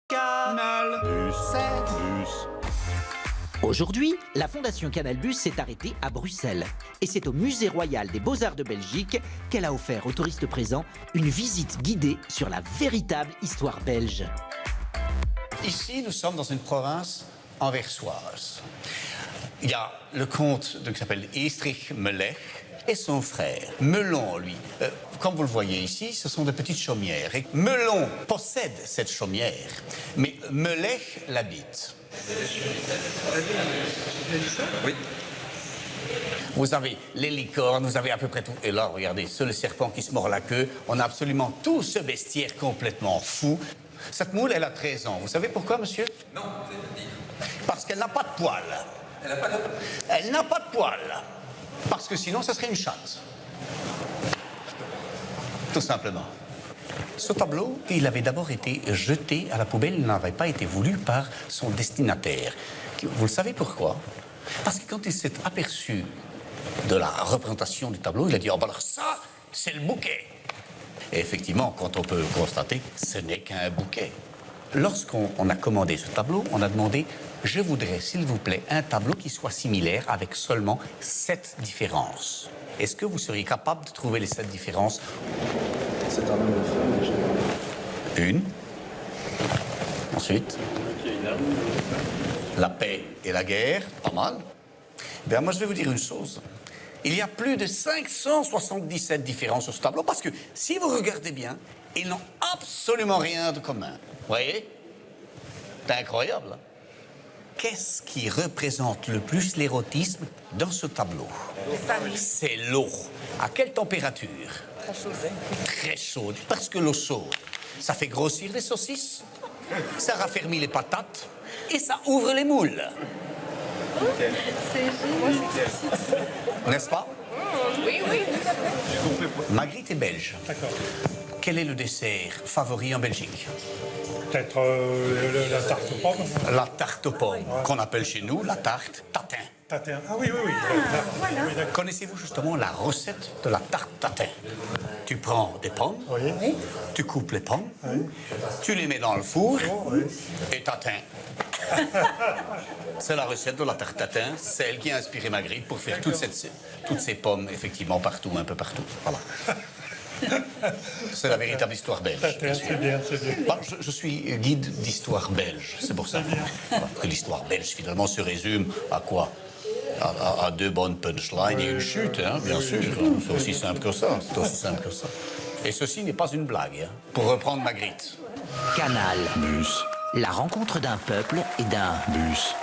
Canal Bus. Aujourd'hui, la Fondation Canal Bus s'est arrêtée à Bruxelles. Et c'est au Musée royal des Beaux-Arts de Belgique qu'elle a offert aux touristes présents une visite guidée sur la véritable histoire belge. Ici, nous sommes dans une province anversoise. Il y a le comte qui s'appelle Estrich Melech et son frère. Melon, lui. Comme vous le voyez ici, ce sont de petites chaumières. Et Melon possède cette chaumière, mais Melech l'habite. Oui. Vous avez les licornes, vous avez à peu près tout. Et là, regardez, c'est le serpent qui se mord la queue. On a absolument tout ce bestiaire complètement fou. Cette moule, elle a 13 ans. Vous savez pourquoi, monsieur? Non, vous allez me dire. Parce qu'elle n'a pas de poils. Elle n'a pas de... Elle n'a pas de poils. Parce que sinon, ça serait une chatte. Tout simplement. Ce tableau, il avait d'abord été jeté à la poubelle. Il n'avait pas été voulu par son destinataire. Vous le savez pourquoi? Parce que quand il s'est aperçu de la représentation du tableau, il a dit « Oh, ben alors ça, c'est le bouquet !» Et effectivement, quand on peut constater, ce n'est qu'un bouquet. Lorsqu'on a commandé ce tableau, on a demandé « Je voudrais, s'il vous plaît, un tableau qui soit similaire avec seulement 7 différences. » Est-ce que vous seriez capable de trouver les 7 différences? C'est un homme de femme, déjà. Une. Ensuite. La paix et la guerre, pas mal. Bien, moi, je vais vous dire une chose. Il y a plus de 577 différences sur ce tableau, parce que, si vous regardez bien, ils n'ont absolument rien de commun. Vous voyez? C'est incroyable. Hein? Qu'est-ce qui représente le plus l'érotisme dans ce tableau? C'est l'eau. À quelle température? Très chaude. Très chaude, parce que l'eau chaude, ça fait grossir les saucisses, ça raffermit les patates et ça ouvre les moules. C'est génial. N'est-ce pas? Oui, oui. Magritte est belge. D'accord. Quel est le dessert favori en Belgique? Peut-être la tarte aux pommes. La tarte aux pommes, qu'on appelle chez nous la tarte tatin. Tatin. Ah oui, oui, oui. Oui, d'accord. Connaissez-vous justement la recette de la tarte tatin? Tu prends des pommes, Oui. tu coupes les pommes, tu les mets dans le four et tatin. C'est la recette de la tarte tatin, celle qui a inspiré Magritte pour faire toutes ces pommes, effectivement, partout, un peu partout. Voilà. C'est la véritable histoire belge. Tatin, c'est bien, c'est bien. Bah, je suis guide d'histoire belge, c'est pour ça. Voilà, que l'histoire belge, finalement, se résume à quoi? À 2 bonnes punchlines et une chute, hein, bien sûr. C'est aussi simple que ça. C'est aussi simple que ça. Et ceci n'est pas une blague, hein, pour reprendre Magritte. Canal Bus. La rencontre d'un peuple et d'un bus.